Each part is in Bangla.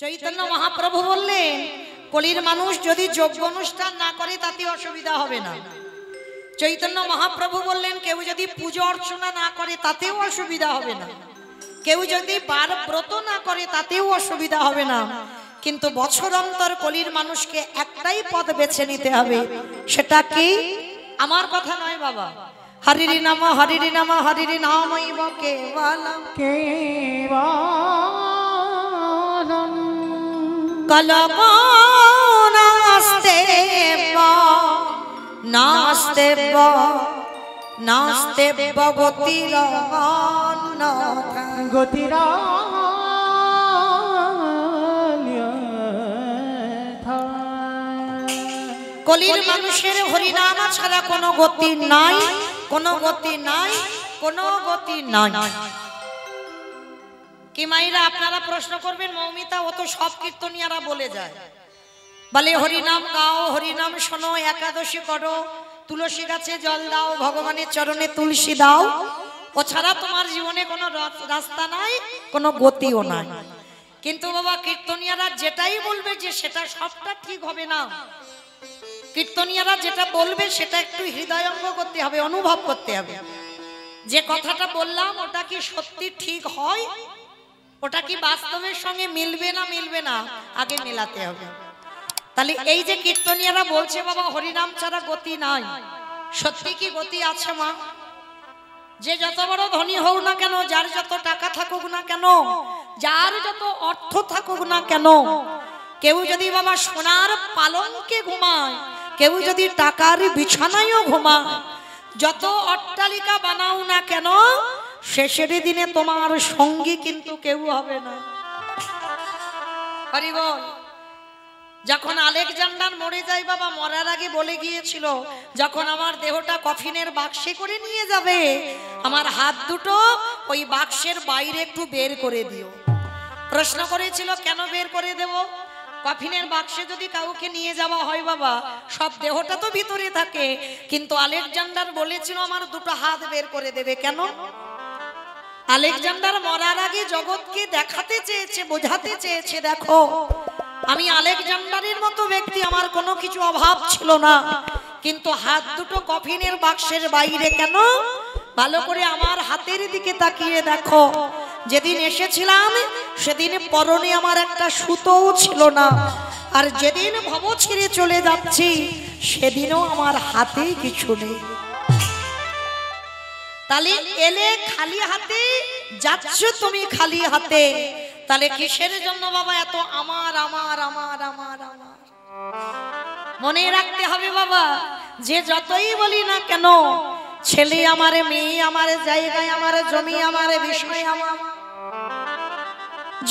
চৈতন্য মহাপ্রভু বললেন কলির মানুষ যদি যজ্ঞ অনুষ্ঠান না করে তাতে অসুবিধা হবে না। চৈতন্য মহাপ্রভু বললেন কেউ যদি পুজো অর্চনা না করে তাতেও অসুবিধা হবে না, কেউ যদি বার ব্রত না করে তাতেও অসুবিধা হবে না, কিন্তু বছর অন্তর কলির মানুষকে একটাই পথ বেছে নিতে হবে। সেটা কি? আমার কথা নয় বাবা, হরিরি নাম হরিরি নাম হরিরি নামৈব কেবলম কেবলম কলব নাস্তে নাস্তে নাস্তে গতির গতির কলির মানুষের হরিনাম ছাড়া কোনো গতি নাই, কোনো গতি নাই, কোনো গতি নাই। কি মাইরা আপনারা প্রশ্ন করবেন, মৌমিতা ও তো সব কীর্তনিয়ারা বলে যায়, বলে হরিনাম গাও, হরিনাম শোনো, একাদশী করো, তুলসী গাছে জল দাও, ভগবানের চরণে তুলসী দাও, ও ছাড়া তোমার জীবনে কোনো রাস্তা নাই, কোনো গতিও নাই। কিন্তু বাবা কীর্তনিয়ারা যেটাই বলবে যে সেটা সবটা ঠিক হবে না। কীর্তনিয়ারা যেটা বলবে সেটা একটু হৃদয়ঙ্গ করতে হবে, অনুভব করতে হবে। যে কথাটা বললাম ওটা কি সত্যি ঠিক হয়, ওটা কি বাস্তবের সঙ্গে মিলবে না মিলবে না, আগে মেলাতে হবে। তাহলে এই যে কীর্তনিয়ারা বলছে বাবা হরিনাম ছাড়া গতি নাই, সত্যি কি গতি আছে মা? যে যত বড় ধনী হোক না কেন, যার যত টাকা থাকুক না কেন, যার যত অর্থ থাকুক না কেন, কেউ যদি বাবা সোনার পালঙ্কে ঘুমায়, কেউ যদি টাকার বিছানায়ও ঘুমায়, যত অট্টালিকা বানাও না কেন, শেষের দিনে তোমার সঙ্গী কিন্তু কেউ হবে না। হরি বল। যখন আলেকজান্ডার মরে যায় বাবা, মরার আগে বলে গিয়েছিল যখন আমার দেহটা কফিনের বাক্সে করে নিয়ে যাবে, আমার হাত দুটো ওই বাক্সের বাইরে একটু বের করে দিও। প্রশ্ন করেছিল কেন বের করে দেব? কফিনের বাক্সে যদি কাউকে নিয়ে যাওয়া হয় বাবা, সব দেহটা তো ভিতরে থাকে, কিন্তু আলেকজান্ডার বলেছিল আমার দুটো হাত বের করে দেবে। কেন? আলেকজান্ডার মরার আগে জগৎকে দেখাতে চেয়েছে, বোঝাতে চেয়েছে, দেখো আমি আলেকজান্ডারের মতো ব্যক্তি, আমার কোনো কিছু অভাব ছিল না, কিন্তু হাত দুটো কফিনের বাক্সের বাইরে কেন? ভালো করে আমার হাতের দিকে তাকিয়ে দেখো, যেদিন এসেছিলাম সেদিন পরনে আমার একটা সুতোও ছিল না, আর যেদিন ভব ছেড়ে চলে যাচ্ছি সেদিনও আমার হাতে কিছু নেই। তাহলে এলে খালি হাতে, যাচ্ছ তুমি খালি হাতে, তাহলে কিসের জন্য বাবা এত আমার আমার আমার আমার আমার? মনে রাখতে হবে বাবা, যে যতই বলি না কেন, ছেলে আমার, মেয়ে আমার, জায়গায় আমার, জমি আমার, বিষয় আমার,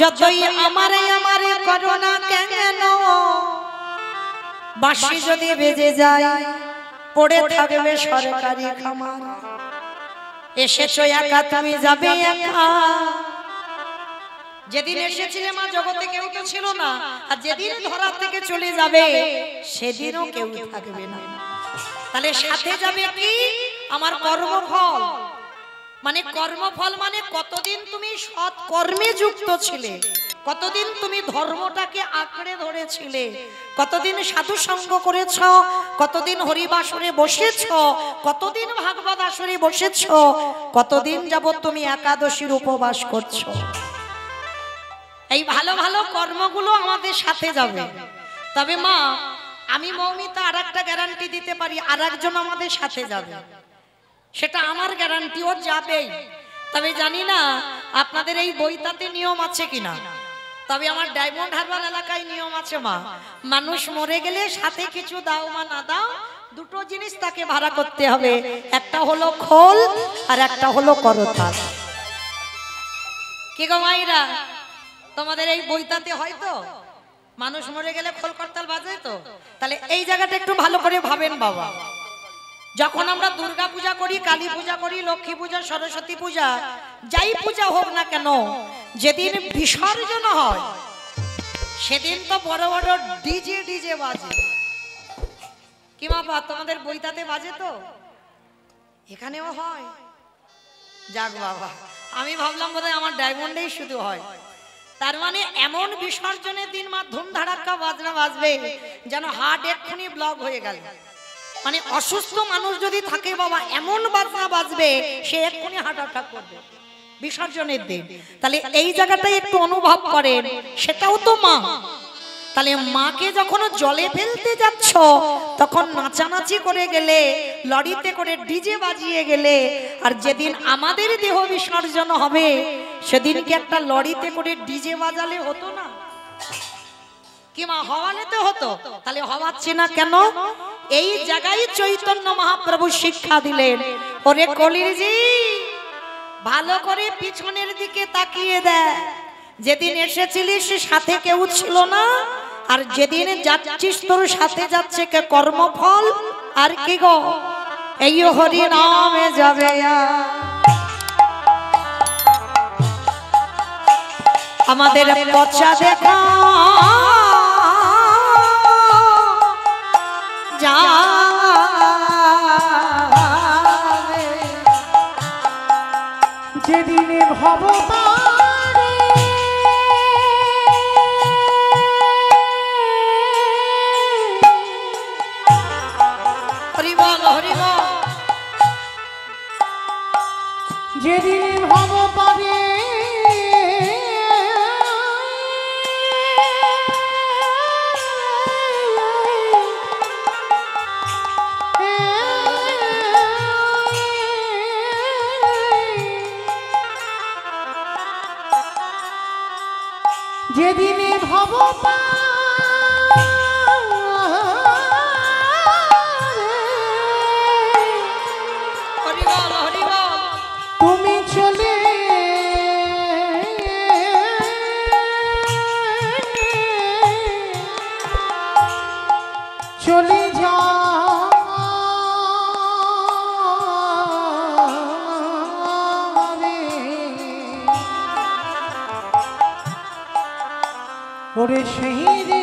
যতই আমারে আমারে করো না কেন, বাঁশি যদি বেজে যায় পড়ে থাকবে সরকারি খামার। এসেছো একা, তুমি যাবে একা। যেদিন এসেছিলে মা জগতে কেউ তো ছিল না, আর যেদিন ধরা থেকে চলে যাবে সেদিনও কেউ থাকবে না। তাহলে সাথে যাবে কি? আমার কর্মফল। মানে কর্মফল মানে কতদিন তুমি সৎ কর্মে যুক্ত ছিলে, কতদিন তুমি ধর্মটাকে আঁকড়ে ধরেছিলে, কতদিন সাধু সঙ্গ করেছ, কতদিন হরিবাসরে বসেছ, কতদিন ভাগবত আসরে বসেছ, কতদিন যাবত তুমি একাদশীর উপবাস করছো। এই ভালো ভালো কর্মগুলো আমাদের সাথে যাবে। তবে মা, আমি মৌমিতা আর একটা গ্যারান্টি দিতে পারি, আর একজন আমাদের সাথে যাবে, সেটা আমার গ্যারান্টি, ও যাবেই। তবে জানি না আপনাদের এই বইটাতে নিয়ম আছে কিনা, তবে আমার ডায়মন্ড হারবার এলাকায় নিয়ম আছে মা, মানুষ মরে গেলে সাথে কিছু দাও মা না দাও, দুটো জিনিস তাকে ভাড়া করতে হবে, একটা হলো খোল আর একটা হলো করতাল। কি গো মাইরা, তোমাদের এই বইটাতে হয়তো মানুষ মরে গেলে খোল করতাল বাজে তো? তাহলে এই জায়গাটা একটু ভালো করে ভাবেন বাবা। যখন আমরা দুর্গা পূজা করি, কালী পূজা করি, লক্ষ্মী পূজা, সরস্বতী পূজা, যাই পূজা হোক না কেন, যেদিন বিসর্জন হয় সেদিন তো বড় বড় ডিজে ডিজে বাজে। কি বাবা, তোমাদের বইটাতে বাজে তো? এখানেও হয়? যাক বাবা, আমি ভাবলাম বোধহয় আমার ডায়মন্ডেই শুধু হয়। তার মানে এমন বিসর্জনের দিন মা ধুমধাড়াক্কা বাজনা বাজবে যেন হার্ট এক্ষুনি ব্লক হয়ে গেল। মানে অসুস্থ মানুষ যদি থাকে বাবা, এমন বাজনা বাজবে সে এক্ষুনি হার্ট অ্যাটাক করবে বিসর্জনের দিন। তাহলে এই জায়গাটাই একটু অনুভব করেন, সেটাও তো মা। তাহলে মাকে যখন জলে ফেলতে যাচ্ছ তখন নাচানাচি করে গেলে, লরিতে করে ডিজে বাজিয়ে গেলে, আর যেদিন আমাদের দেহ বিসর্জন হবে সেদিন কি একটা লরিতে করে ডিজে বাজালে হতো না? কি মা, হওয়ালেতে হতো? তাহলে হওয়াচ্ছে না কেন? এই জায়গায় চৈতন্য মহাপ্রভু শিক্ষা দিলেন, ওরে কলিরজি ভালো করে পিছনের দিকে তাকিয়ে দেয়। যেদিন এসেছিলিস সাথে কেউ ছিল না, আর যেদিন যাচ্ছিস তোর সাথে যাচ্ছে কে কর্মফল। আর কি গো, এই হরি নামে যাবে। আমাদের পচা দেখা যা যেদিনে ভবতারে হরি বল হরি বল, যেদিনে ভবতারে যেদিনে তুমি চলে চলে যা ওরে সেই রে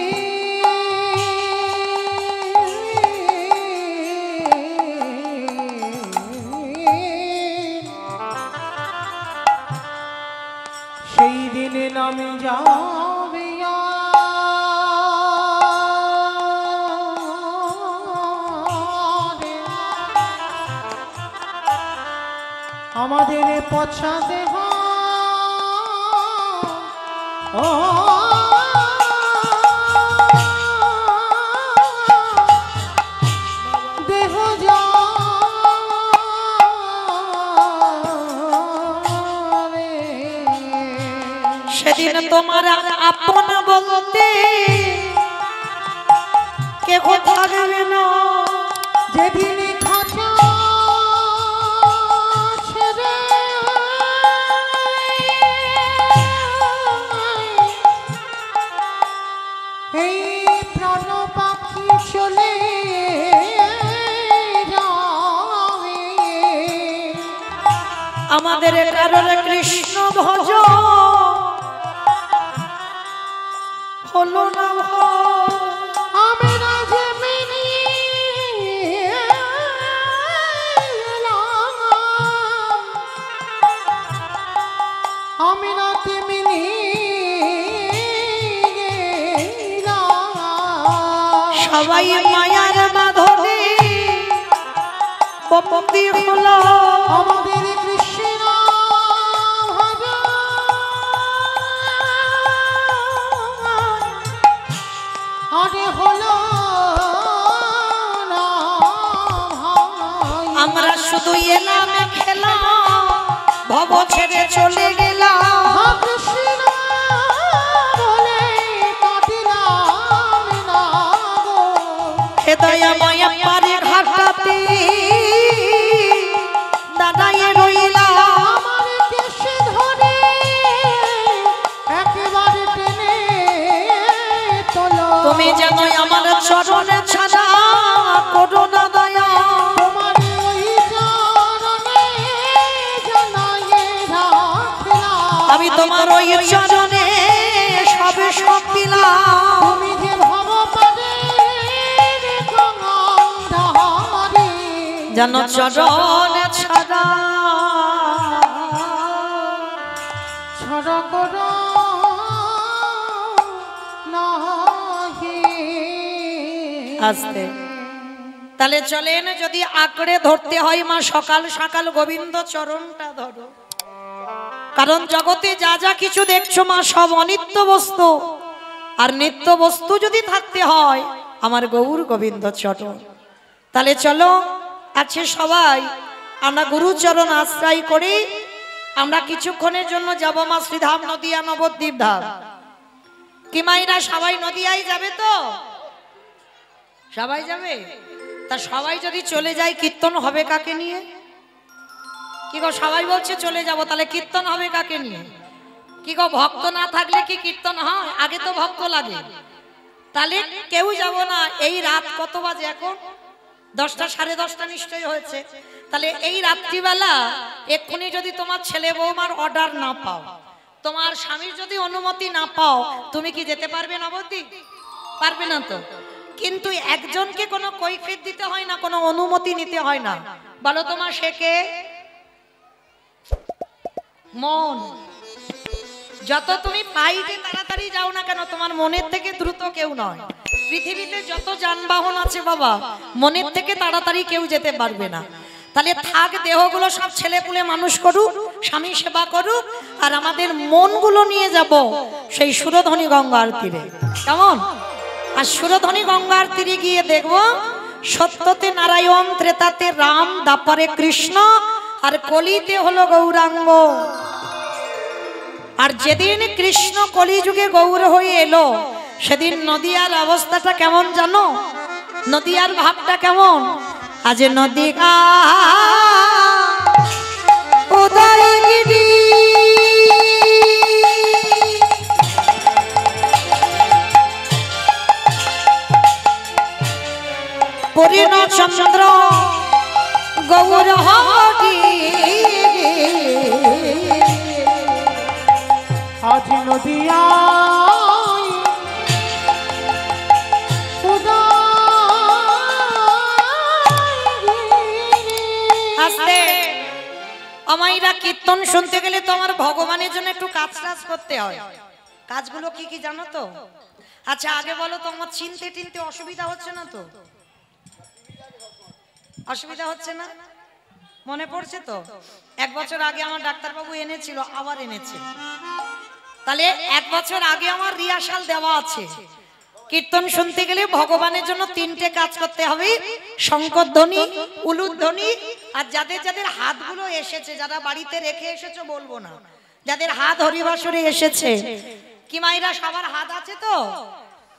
সেই দিনে নামে যাবে আমাদের পছা দেহ ও সেদিন তোমার আপন বলতে কে থাকবে না। যেদিন খাঁচা ছেড়ে এই প্রাণ পাখি চলে যাবে আমাদের কারণে কৃষ্ণ ভজ হলো না। আমি রাজে মিনি আমি রাতে মিনি সবাই মায়ার বাঁধনে বন্দী হলো আমাদের কৃষ্ণ আরে হলো না আমরা শুধু এলাম খেলাম, ভব ছেড়ে চলে গেলাম। কৃষ্ণ বলে কাটিলাম না গো হেদয়া মায়া পারে ঘাটাতে দাঁড়াইয়ে রইলাম। আমার দেশে ধরে একেবারে টেনে তোলো তুমি যেন আমার চরণে ছাড়া করো না দয়া। তোমার ওই চরণে জানাইয়ে রাখলাম আমি তোমার ওই চরণে সবে সব দিলাম। তুমি যে ভবপারে গঙ্গাধারে যেন চরণে ছাড়া ছড়া করো আস্তে। তাহলে চলেন, যদি আঁকড়ে ধরতে হয় মা সকাল সকাল গোবিন্দ চরণটা ধরো। কারণ জগতে যা যা কিছু দেখছো মা সব অনিত্য বস্তু, আর নিত্য বস্তু যদি থাকতে হয় আমার গৌর গোবিন্দ চরণ। তাহলে চলো আছে সবাই আমরা গুরুচরণ আশ্রয় করি। আমরা কিছুক্ষণের জন্য যাব মা শ্রীধাম নদিয়া নবদ্বীপ ধাম। কি মাইরা সবাই নদিয়ায় যাবে তো? সবাই যাবে? তা সবাই যদি চলে যায় কীর্তন হবে কাকে নিয়ে? কি গো সবাই বলছে চলে যাব, তাহলে কীর্তন হবে কাকে নিয়ে? কি গো ভক্ত না থাকলে কি কীর্তন হয়? আগে তো ভক্ত লাগে। তাহলে কেউ যাব না। এই রাত কত বাজে এখন? 10টা 10:30 নিশ্চয়ই হয়েছে। তাহলে এই রাত্রিবেলা এক্ষুনি যদি তোমার ছেলে বৌমার অর্ডার না পাও, তোমার স্বামীর যদি অনুমতি না পাও, তুমি কি যেতে পারবে নবদ্বীপ? পারবে না তো। কিন্তু একজনকে কোনো কৈফিয়ত দিতে হয় না, কোনো অনুমতি নিতে হয় না। বলো তোমার সে কে? মন। যত তুমি পাইতে তাড়াতাড়ি যাও না কেন, তোমার মনের থেকে দ্রুত কেউ নয়। পৃথিবীতে যত যানবাহন আছে বাবা, মনের থেকে তাড়াতাড়ি কেউ যেতে পারবে না। তাহলে থাক দেহগুলো সব ছেলেপুলে মানুষ করুক, স্বামী সেবা করুক, আর আমাদের মনগুলো নিয়ে যাব সেই সুরধনী গঙ্গার তীরে। কেমন? আর সুরধনী গঙ্গার তীরে গিয়ে দেখব সত্যতে নারায়ণ, ত্রেতাতে রাম, দাপরে কৃষ্ণ, আর কলিতে হলো গৌরাঙ্গ। আর যেদিন কৃষ্ণ কলিযুগে গৌর হয়ে এলো, সেদিন নদিয়ার অবস্থাটা কেমন জানো? নদিয়ার ভাবটা কেমন? আজ নদিয়া উদয়গিরি পরিণ চন্দ্র গৌর হরি। আজ নদিয়া আমাইরা কীর্তন শুনতে গেলে তো আমার ভগবানের জন্য একটু কাজ টাজ করতে হয়। কাজগুলো কি কি জানো তো? আচ্ছা আগে বলো তো, আমার চিনতে টিনতে অসুবিধা হচ্ছে না তো? অসুবিধা হচ্ছে না? মনে পড়ছে তো? 1 বছর আগে আমার ডাক্তারবাবু এনেছিল, আবার এনেছে। তাহলে 1 বছর আগে আমার রিহার্সাল দেওয়া আছে। কীর্তন শুনতে গেলে ভগবানের জন্য 3টে কাজ করতে হবে: শঙ্করধ্বনি, উলুধ্বনি, আর যাদের যাদের হাতগুলো এসেছে, যারা বাড়িতে রেখে এসেছো বলবো না, যাদের হাত হরিবাসরে এসেছে, কি মাইরা সবার হাত আছে তো?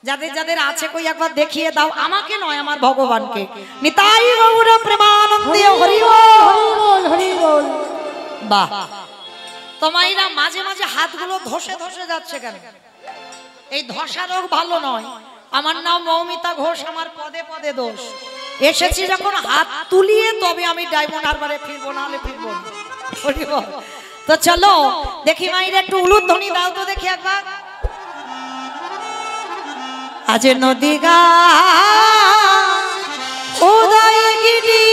যাদের যাদের আছে কই একবার দেখিয়ে দাও, আমাকে নয় আমার ভগবানকে। নিতাই গৌর প্রেমানন্দে হরি বল হরি বল। বাহ, তোমাইরা মাঝে মাঝে হাতগুলো ধসে ধসে যাচ্ছে কেন? এই ধসা রোগ ভালো নয়। আমার নাম মৌমিতা ঘোষ, আমার পদে পদে দোষ। এসেছি যখন হাত তুলিয়ে তবে আমি ডায়মন্ড হারবারে ফিরবো, না হলে ফিরবো না। তো চলো দেখি মাইরা একটু উলুধ্বনি দাও তো দেখি একবার। আজ নদিগা উদয়গিরি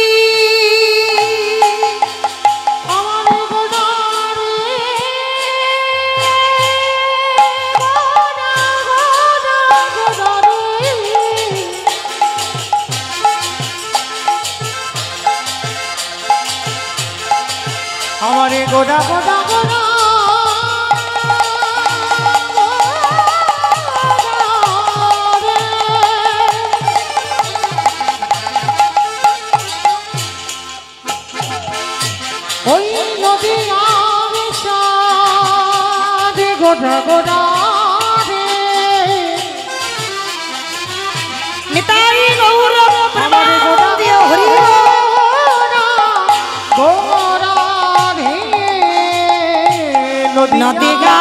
আমারে গোডা গোডা গোডা ওই নদিয়ার সাথে গোডা গোডা নিতাই গৌর প্রেমানন্দে হরি নদিগা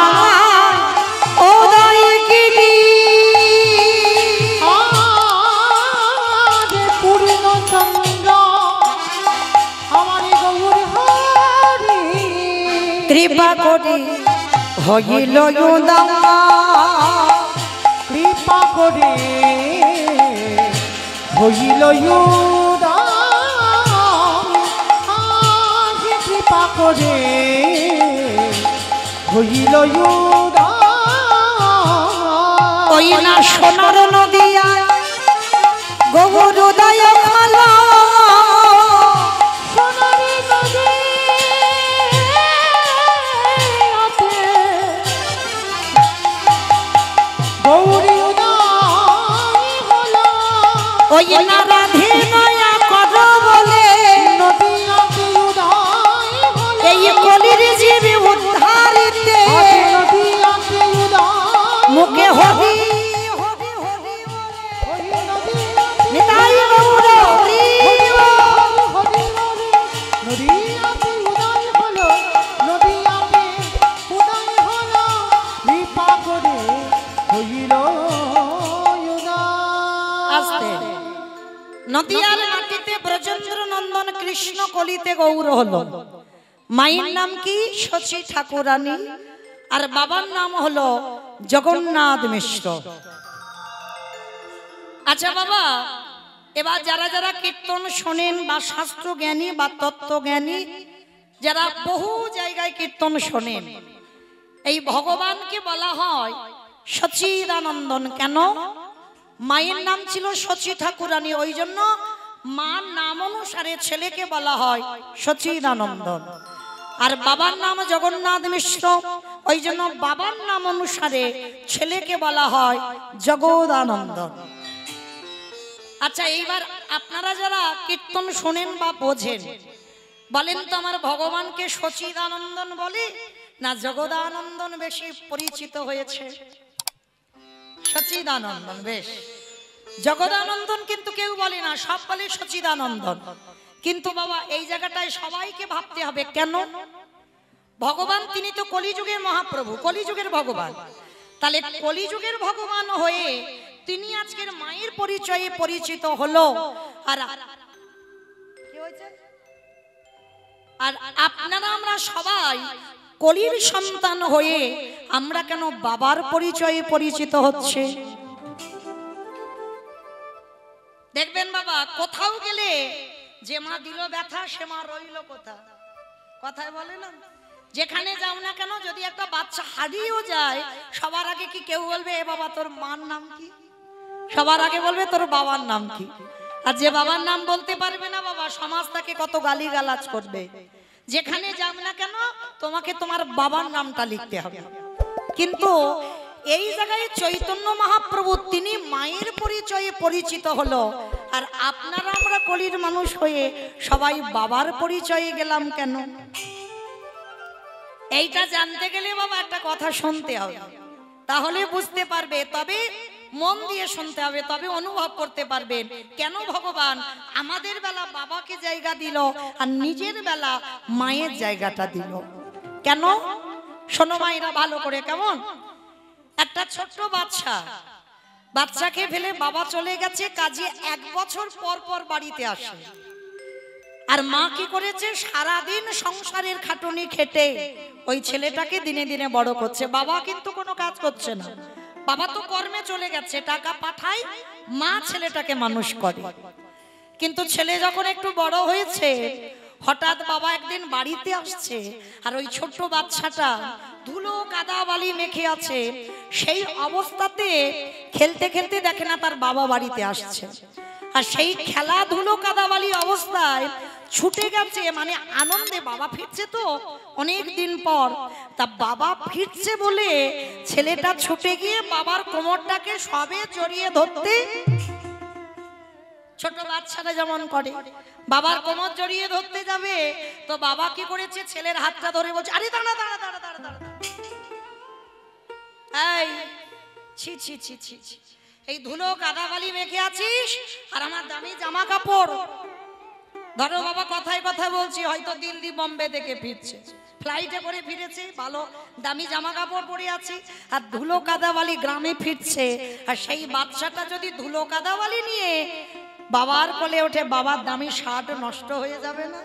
উদয়গিরি পূর্ণ চন্দ্র আমার গৌর হরি কৃপা করি হইল উদয়, কৃপা করে হইল উদয়, কৃপা করে হইল উদয়। ওই না সোনার নদিয়া গৌর উদয় হলো সোনারি নদী আছে গৌরী উদয় হলো ওই না রাধে মায়া করো বলে নদী আছে উদয় হলো এই কলির জীবী উদ্ধারিতে নদী আছে উদয় মুখে হরি হরি হরি নিতাই গৌর হরি নদী আছে উদয় হলো নদী আছে উদয় হলো কৃপা করে হইল আস্তে নদিয়ার মাটিতে ব্রজেন্দ্র নন্দন কৃষ্ণ কলিতে গৌর হলো মায়ের নাম কি শচী ঠাকুরানী আর বাবার নাম হলো জগন্নাথ মিশ্র। আচ্ছা বাবা, এবার যারা যারা কীর্তন শোনেন বা শাস্ত্র জ্ঞানী বা তত্ত্ব জ্ঞানী, যারা বহু জায়গায় কীর্তন শোনেন, এই ভগবানকে বলা হয় সচিদানন্দন। কেন? মায়ের নাম ছিল শচী ঠাকুরানী, ওই জন্য মার নাম অনুসারে ছেলেকে বলা হয় সচিদানন্দন। আর বাবার নাম জগন্নাথ মিশ্র, ওই জন্য বাবার নাম অনুসারে ছেলেকে বলা হয় জগদানন্দন। আচ্ছা, এইবার আপনারা যারা কীর্তন শোনেন বা বোঝেন, বলেন তো আমার ভগবানকে সচিদানন্দন বলে না জগদানন্দন বেশি পরিচিত হয়েছে? সচিদানন্দন। বেশ, জগদানন্দন কিন্তু কেউ বলে না, সব বলে সচিদানন্দন। কিন্তু বাবা এই জায়গাটায় সবাইকে ভাবতে হবে, কেন? ভগবান তিনি তো কলিযুগের মহাপ্রভু, কলিযুগের ভগবান। তাহলে কলিযুগের ভগবান হয়ে তিনি আজকের মায়ের পরিচয়ে পরিচিত হলো। আর কি হয়েছে? আর আপনারা আমরা সবাই কলির সন্তান হয়ে আমরা কেন বাবার পরিচয়ে পরিচিত হচ্ছে? দেখবেন বাবা, কোথাও গেলে যে মা দিল ব্যথা সে মা রইল কোথা, কথায় বলে না? যেখানে যাও না কেন, যদি একটা বাচ্চা হারিয়েও যায়, সবার আগে কি কেউ বলবে এ বাবা তোর মার নাম কি? সবার আগে বলবে তোর বাবার নাম কি? আর যে বাবার নাম বলতে পারবে না বাবা, সমাজ তাকে কত গালি গালাজ করবে। যেখানে যাও না কেন তোমাকে তোমার বাবার নামটা লিখতে হবে। কিন্তু এই জায়গায় চৈতন্য মহাপ্রভু তিনি মায়ের পরিচয়ে পরিচিত হলো, আর আপনারা আমরা কলির মানুষ হয়ে সবাই বাবার পরিচয়ে গেলাম কেন? এইটা জানতে গেলে বাবা একটা কথা শুনতে হবে, তাহলে বুঝতে পারবে। তবে মন দিয়ে শুনতে হবে, তবে অনুভব করতে পারবেন কেন ভগবান আমাদের বেলা বাবাকে জায়গা দিল আর নিজের বেলা মায়ের জায়গাটা দিল। কেন? শোনো মায়েরা ভালো করে। কেমন? একটা ছোট্ট বাচ্চাকে ফেলে বাবা চলে গেছে কাজে, 1 বছর পর পর বাড়িতে আসে। আর মা কি করেছে? সারাদিন সংসারের খাটুনি খেটে ওই ছেলেটাকে দিনে দিনে বড় করছে। বাবা কিন্তু কোনো কাজ করছে না, বাবা তো কর্মে চলে গেছে, টাকা পাঠায়, মা ছেলেটাকে মানুষ করে। কিন্তু ছেলে যখন একটু বড় হয়েছে, হঠাৎ বাবা একদিন বাড়িতে আসছে, আর ওই ছোট্ট বাচ্চাটা ধুলো কাদা বালি মেখে আছে। সেই অবস্থাতে খেলতে খেলতে দেখে না তার বাবা বাড়িতে আসছে, আর সেই খেলাধুলো কাদাবালি অবস্থায় ছুটে গেছে, মানে আনন্দে বাবা ফিরছে তো অনেক দিন পর। তা বাবা ফিরছে বলে ছেলেটা ছুটে গিয়ে বাবার কোমরটাকে সবে জড়িয়ে ধরতে, ছোট বাচ্চারা যেমন করে, বাবার কোমর জড়িয়ে ধরতে যাবে, তো বাবা কি করেছে? ছেলের হাতটা ধরে বলছে, আরে দাঁড়া দাঁড়া দাঁড়া দাঁড়া দাঁড়া, এই ছি ছি ছি ছি ছি, এই ধুলো কাদাবালি মেখে আছিস আর আমার দামি জামা কাপড় ধরো। বাবা কথায় কথা বলছি, হয়তো দিল্লি বোম্বে থেকে ফিরছে, ফ্লাইটে করে ফিরেছে, ভালো দামি জামা কাপড় পরে আছে, আর ধুলো কাদাবালি গ্রামে ফিরছে। আর সেই বাচ্চাটা যদি ধুলো কাদাবালি নিয়ে বাবার কোলে ওঠে, বাবার দামি শার্ট নষ্ট হয়ে যাবে না?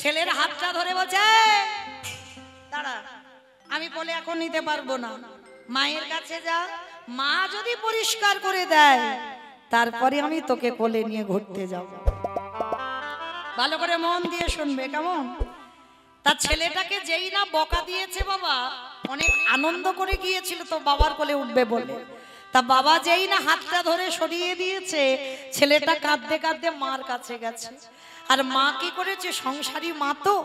ছেলের হাতটা ধরে বলছে, দাঁড়া, আমি কোলে এখন নিতে পারবো না, মায়ের কাছে যা, মা যদি পরিষ্কার করে দেয় তারপরে আমি তোকে কোলে নিয়ে ঘুরতে যাব। ভালো করে মন দিয়ে শুনবে। কেমন? তার ছেলেটাকে যেই না বকা দিয়েছে বাবা, অনেক আনন্দ করে গিয়েছিল তো বাবার কোলে উঠবে বলে, তা বাবা যেই না হাতটা ধরে সরিয়ে দিয়েছে, ছেলেটা কাঁদতে কাঁদতে মার কাছে গেছে। আর মা কি করেছে, সংসারী মা তো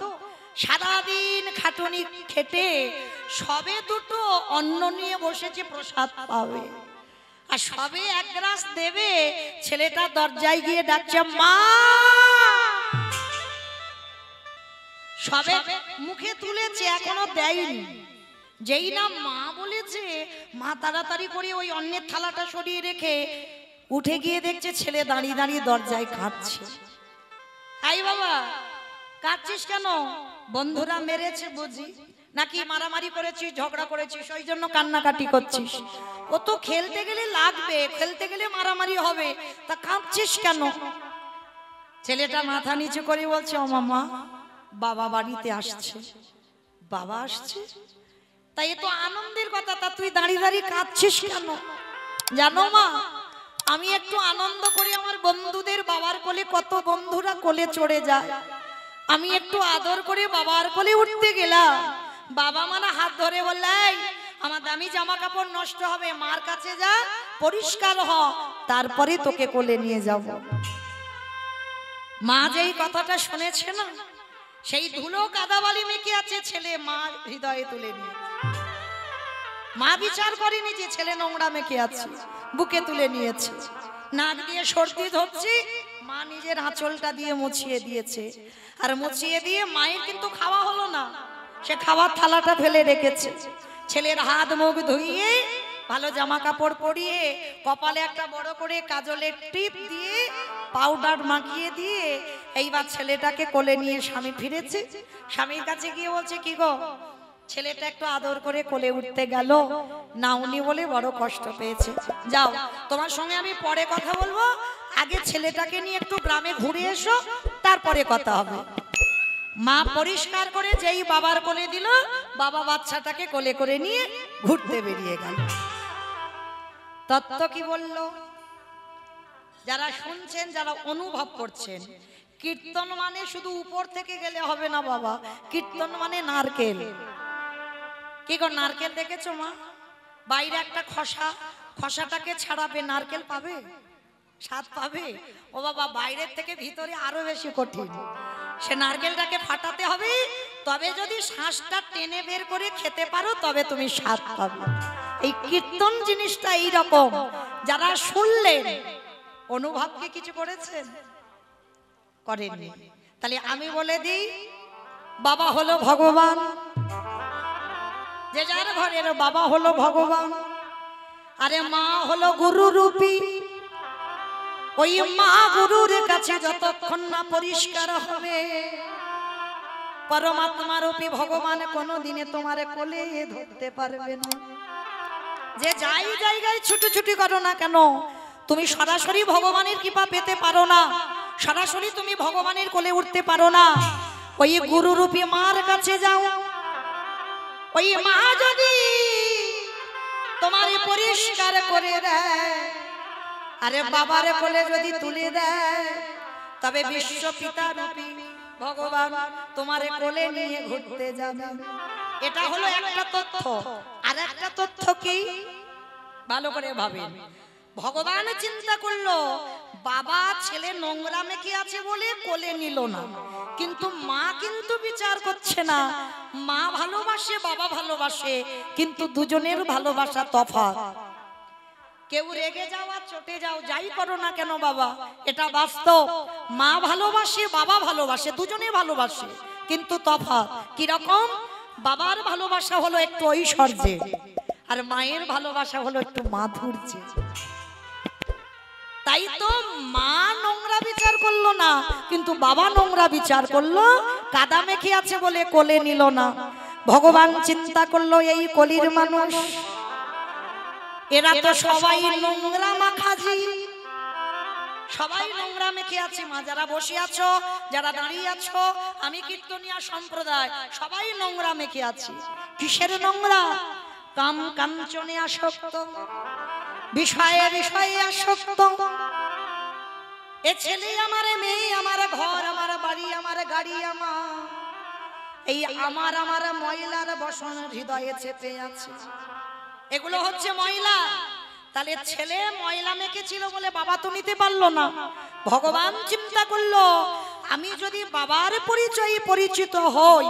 সারাদিন খাটুনি খেটে সবে দুটো অন্ন নিয়ে বসেছে প্রসাদ পাবে, আর সবে এক গ্লাস দেবে, ছেলেটা দরজায় গিয়ে ডাকছে মা। সবে মুখে তুলেছে, এখনো দেয়নি। যেই না মা বলেছে, মা তাড়াতাড়ি করে ওই অন্যের থালাটা সরিয়ে রেখে উঠে গিয়ে দেখছে ছেলে দাঁড়িয়ে দাঁড়িয়ে দরজায় কাঁদছে। আই বাবা, কাঁদছিস কেন? বন্ধুরা মেরেছে বুঝি, নাকি মারামারি করেছিস, ঝগড়া করেছিস, ওই জন্য কান্নাকাটি করছিস? ও তো খেলতে গেলে লাগবে, খেলতে গেলে মারামারি হবে, তা কাঁদছিস কেন? ছেলেটা মাথা নিচু করে বলছে, ও মামা, বাবা বাড়িতে আসছে। বাবা আসছে? তাই এ তো আনন্দের কথা, তা তুই দাঁড়িয়ে দাঁড়িয়ে কাঁদছিস কেন? জানো মা, আমি একটু আনন্দ করি, আমার বন্ধুদের বাবার কোলে, কত বন্ধুরা কোলে চড়ে যায়, আমি একটু আদর করে বাবার কোলে উঠতে গেলাম, বাবা মানে হাত ধরে বললাই আমার দামি জামা কাপড় নষ্ট হবে, মার কাছে যা, পরিষ্কার হ, তারপরে তোকে কোলে নিয়ে যাব। মা যেই কথাটা শুনেছে না, সেই ধুলো কাদাবালি মেখে আছে, ছেলে মা হৃদয়ে তুলে নিয়ে, মা বিচার করেনি যে ছেলে নোংরা মেখে আছে, বুকে তুলে নিয়েছে। নাক দিয়ে সর্দি ধরছে, মা নিজের আঁচলটা দিয়ে মুছিয়ে দিয়েছে। আর মুছিয়ে দিয়ে মায়ের কিন্তু খাওয়া হলো না, সে খাওয়ার থালাটা ফেলে রেখেছে। ছেলের হাত মুখ ধুইয়ে, ভালো জামা কাপড় পরিয়ে, কপালে একটা বড় করে কাজলের টিপ দিয়ে, পাউডার মাখিয়ে দিয়ে, এইবার ছেলেটাকে কোলে নিয়ে স্বামী ফিরেছে। স্বামীর কাছে গিয়ে বলছে, কি গো, ছেলেটা একটু আদর করে কোলে উঠতে গেল, নাউনি বলে বড় কষ্ট পেয়েছে। যাও, তোমার সঙ্গে আমি পরে কথা বলবো, আগে ছেলেটাকে নিয়ে একটু গ্রামে ঘুরে এসো, তারপরে কথা হবে। মা পরিষ্কার করে যেই বাবার কোলে দিল, বাবা বাচ্চাটাকে কোলে করে নিয়ে ঘুরতে বেরিয়ে গেল। তত্ত্ব কি বলল? যারা শুনছেন, যারা অনুভব করছেন, কীর্তন মানে শুধু উপর থেকে গেলে হবে না বাবা, কীর্তন মানে নারকেল। কি গো, নারকেল দেখেছো মা? বাইরে একটা খসা, খসাটাকে ছাড়াবে, নারকেল পাবে, স্বাদ পাবে? ও বাবা, বাইরের থেকে ভিতরে আরো বেশি কঠিন। সে নারকেলটাকে ফাটাতে হবে, তবে যদি শ্বাসটা টেনে বের করে খেতে পারো, তবে তুমি স্বাদ পাবে। এই কীর্তন জিনিসটা এইরকম, যারা শুনলেন, অনুভব কি কিছু করেছেন? করেননি। তাহলে আমি বলে দিই, বাবা হলো ভগবান, যে যার ঘরের বাবা হলো ভগবান, আরে মা হলো গুরু রূপী। ওই মা গুরুর কাছে যতক্ষণ না পরিষ্কার হবে, পরমাত্মা রূপী ভগবান কোনোদিনে তোমার কোলে ধরতে পারবে না। যে যাই জায়গায় ছুটোছুটি করো না কেন, তুমি সরাসরি ভগবানের কৃপা পেতে পারো না, সরাসরি তুমি ভগবানের কোলে উঠতে পারো না। ওই গুরু রূপী মার কাছে যাও, ওই মা যদি তোমার পরিষ্কার করে দেয়, আরে বাবার কোলে যদি তুলে দেয়, তবে বিশ্ব পিতা রূপী ভগবান তোমার কোলে নিয়ে ঘুরতে যাবে। এটা হলো একটা তথ্য। আর একটা তথ্য কি, ভালো করে ভাবেন। ভগবান চিন্তা করলো, বাবা ছেলে নোংরা মেখে আছে বলে কোলে নিল না, কিন্তু মা কিন্তু বিচার করছে না। মা ভালোবাসে, বাবা ভালোবাসে, কিন্তু দুজনের ভালোবাসা তফাৎ। কেউ রেগে যাও আর চটে যাও, যাই করো না কেন বাবা, এটা বাস্তব। মা ভালোবাসে, বাবা ভালোবাসে, দুজনে ভালোবাসে, কিন্তু তফাৎ। কিরকম? বাবার ভালোবাসা হলো একটু ঐশ্বর্যে, আর মায়ের ভালোবাসা হলো একটু মাধুর্যে। তাই তো মা নোংরা বিচার করলো না, কিন্তু বাবা নোংরা বিচার করলো, কাদা মেখে আছে বলে কোলে নিল না। ভগবান চিন্তা করলো, এই কলির মানুষ, এরা তো সবাই নোংরা মাখাজি, সবাই নোংরা মেখে আছে। মা যারা বসে আছো, যারা দাঁড়িয়ে আছো, আমি কীর্তনিয়া সম্প্রদায়, সবাই নোংরা মেখে আছি। কিসের নোংরা? কাম কাঞ্চনে আসক্ত, বিষয়ে বিষয়ে আসক্ত। এ ছেলে আমার, মেয়ে আমার, ঘর আমার, বাড়ি আমার, গাড়ি আমার, এই আমার আমার ময়লার বসন হৃদয়ে চেপে আছে। এগুলো হচ্ছে ময়লা। তাহলে ছেলে ময়লা মেখেছিল বলে বাবা তো নিতে পারলো না। ভগবান চিন্তা করলো, আমি যদি বাবার পরিচয়ে পরিচিত হই,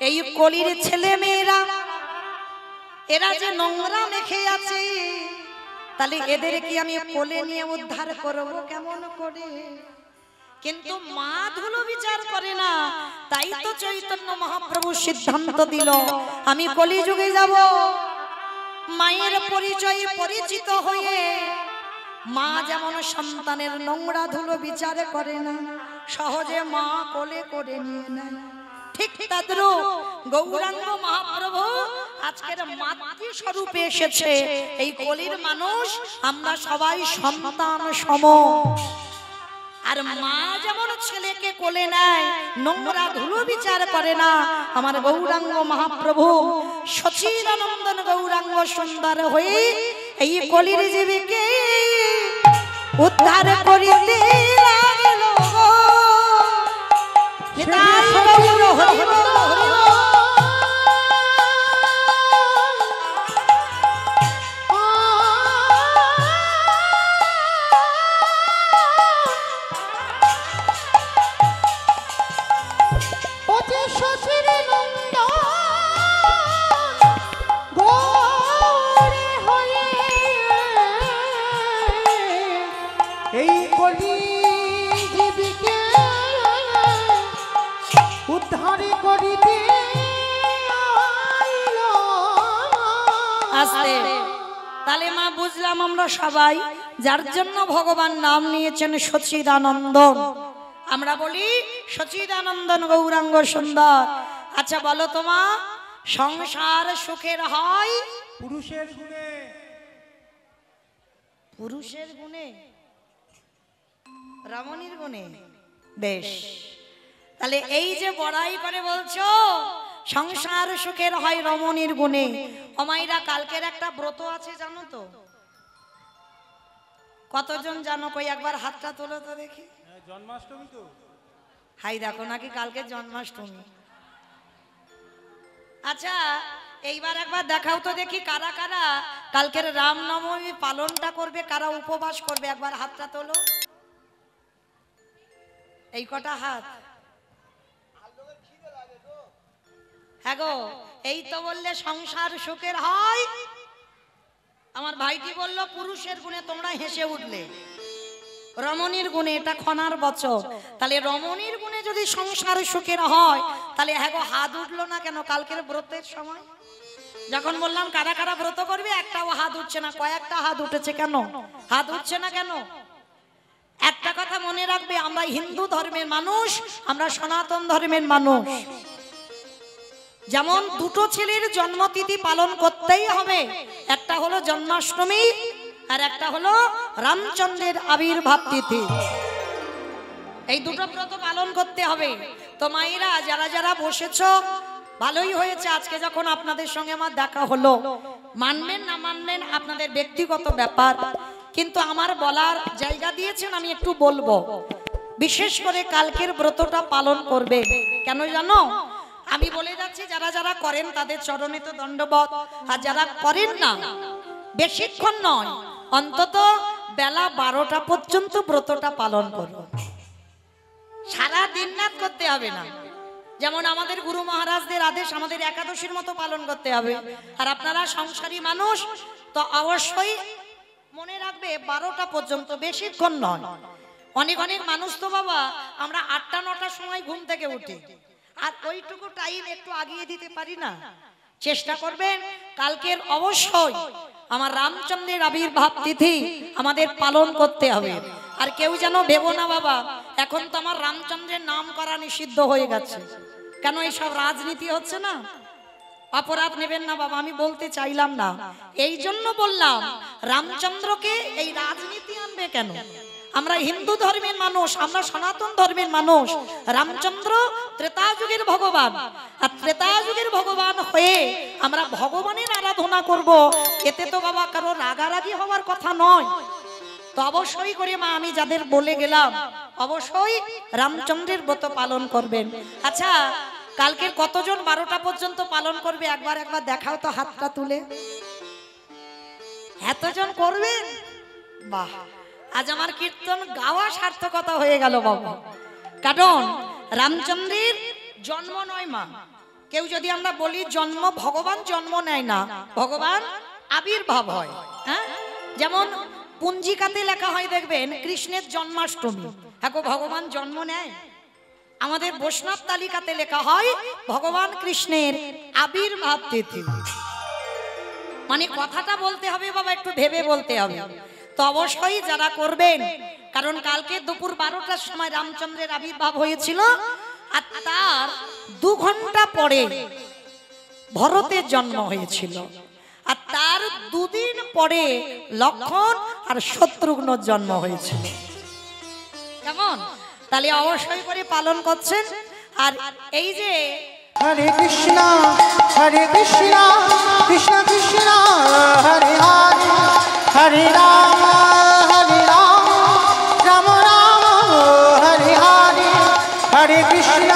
এই কলির ছেলে মেয়েরা এরা যে নোংরা মেখে আছে, তাহলে এদের কি আমি কোলে নিয়ে উদ্ধার করব কেমন করে? কিন্তু মা ধুলো বিচার করে না, তাই তো চৈতন্য মহাপ্রভু সিদ্ধান্ত দিল, আমি কলিযুগে যাব, মায়ের পরিচয়ে পরিচিত হয়ে মা যেমন সন্তানের নোংরা ধুলো বিচার করে না, সহজে মা কোলে করে নিয়ে নেয়, ঠিক তদ্রূপ গৌরাঙ্গ মহাপ্রভু আজকের মাতৃ স্বরূপে এসেছে। এই কলির মানুষ আমরা সবাই সন্তান সম। আর মা যেমন ছেলেকে কোলে নেয়, নোংরা ধুলো বিচার করে না, আমার গৌরাঙ্গ মহাপ্রভু সচিদানন্দন গৌরাঙ্গ সুন্দর হয়ে এই কলির জীবকে উদ্ধার করিতে লাগিল। নিতাই গৌর হরি বল, হরি বল। এই কলি জীবিকে উদ্ধার করিতে আইল। আস্তে তাহলে মা বুঝলাম আমরা সবাই যার জন্য ভগবান নাম নিয়েছেন সচিদানন্দন, আমরা বলি সচিদানন্দন গৌরাঙ্গ সুন্দর। আচ্ছা বলো তোমা, সংসার সুখের হয় পুরুষের গুণে। পুরুষের গুণে, রমণীর গুণে? বেশ, তাহলে এই যে বড়াই করে বলছো সংসার সুখের হয় রমণীর গুণে, অমাইরা কালকের একটা ব্রত আছে জানো তো? কতজন জানো? কই একবার হাতটা তোলো তো দেখি। জন্মাষ্টমী তো? হাই দেখো নাকি কালকে জন্মাষ্টমী। আচ্ছা এইবার একবার দেখাও তো দেখি কারা কারা কালকের রামনবমী পালনটা করবে, কারা উপবাস করবে, একবার হাতটা তোলো। এই কটা হাত? হ্যাঁ গো, এই তো বললে সংসার সুখের হয়। আমার ভাইটি বলল পুরুষের গুণে, তোমরা হেসে উঠলে। রমণীর গুণে, এটা খনার বচন। তাহলে রমণীর গুণে যদি সংসার সুখের হয়, তাহলে হ্যাঁ গো হাত উঠলো না কেন কালকের ব্রতের সময়? যখন বললাম কারা কারা ব্রত করবে, একটাও হাত উঠছে না, কয়েকটা হাত উঠেছে কেন? হাত উঠছে না কেন? একটা কথা মনে রাখবে, আমরা হিন্দু ধর্মের মানুষ, আমরা সনাতন ধর্মের মানুষ। যেমন দুটো ছেলের জন্মতিথি পালন করতেই হবে, একটা হলো জন্মাষ্টমী আর একটা হলো রামচন্দ্রের আবির্ভাব তিথি। এই দুটো ব্রত পালন করতে হবে। তো মায়েরা যারা যারা বসেছো, ভালোই হয়েছে আজকে যখন আপনাদের সঙ্গে আমার দেখা হলো। মানবেন না মানবেন আপনাদের ব্যক্তিগত ব্যাপার, কিন্তু আমার বলার জায়গা দিয়েছেন, আমি একটু বলবো। বিশেষ করে কালকের ব্রতটা পালন করবে কেন জানো? আমি বলে যাচ্ছি, যারা যারা করেন তাদের চরণে তো দণ্ডবত, আর যারা করেন না বেশিক্ষণ নয়, অন্তত বেলা 12টা পর্যন্ত ব্রতটা পালন করুন। সারা দিন রাত করতে হবে না। যেমন আমাদের গুরু মহারাজদের আদেশ আমাদের একাদশীর মতো পালন করতে হবে, আর আপনারা সংসারী মানুষ তো অবশ্যই মনে রাখবে 12টা পর্যন্ত, বেশিক্ষণ নয়। অনেক অনেক মানুষ তো বাবা আমরা 8টা-9টার সময় ঘুম থেকে উঠি, আর ওইটুকু টাইম একটু আগিয়ে দিতে পারি না। চেষ্টা করবেন কালকের অবশ্যই আমার রামচন্দ্রের আবির্ভাব তিথি আমাদের পালন করতে হবে। আর কেউ যেন ভেবো না বাবা এখন তো আমার রামচন্দ্রের নাম করা নিষিদ্ধ হয়ে গেছে, কেন এইসব রাজনীতি হচ্ছে না? অপরাধ নেবেন না বাবা, আমি বলতে চাইলাম না, এই জন্য বললাম রামচন্দ্রকে এই রাজনীতি আনবে কেন? আমরা হিন্দু ধর্মের মানুষ, আমরা সনাতন ধর্মের মানুষ। রামচন্দ্র ত্রেতা যুগের ভগবান, আর ত্রেতা যুগের ভগবান হয়ে আমরা ভগবানের আরাধনা করব, এতে তো বাবা কারো রাগারাগি হওয়ার কথা নয়। তো অবশ্যই করে মা আমি যাদের বলে গেলাম অবশ্যই রামচন্দ্রের ব্রত পালন করবেন। আচ্ছা কালকের কতজন 12টা পর্যন্ত পালন করবে একবার একবার দেখাও তো হাতটা তুলে। এতজন করবেন? বাহ, আজ আমার কীর্তন গাওয়া সার্থকতা হয়ে গেল বাবা। কারণ রামচন্দ্রের জন্ম নয় মা, কেউ যদি আমরা বলি জন্ম, ভগবান জন্ম নেয় না, ভগবান আবির্ভাব হয়। হ্যাঁ, যেমন পুঞ্জিকাতে লেখা হয় দেখবেন কৃষ্ণের জন্মাষ্টমী, হ্যাঁ গো ভগবান জন্ম নেয়। আমাদের বৈষ্ণব তালিকাতে লেখা হয় ভগবান কৃষ্ণের আবির্ভাব তিথি। মানে কথাটা বলতে হবে বাবা, একটু ভেবে বলতে হবে। তো অবশ্যই যারা করবেন, কারণ কালকে দুপুর 12টার সময় রামচন্দ্রের আবির্ভাব হয়েছিল, আর তার 2 ঘন্টা পরে ভরতের জন্ম হয়েছিল, আর তার 2 দিন পরে লক্ষ্মণ আর শত্রুঘ্নর জন্ম হয়েছিল। কেমন? তাহলে অবশ্যই করে পালন করছেন। আর এই যে হরে কৃষ্ণ কৃষ্ণ কৃষ্ণ হরে হরে, হরে রাম রাম রাম হরে হরে, হরে কৃষ্ণ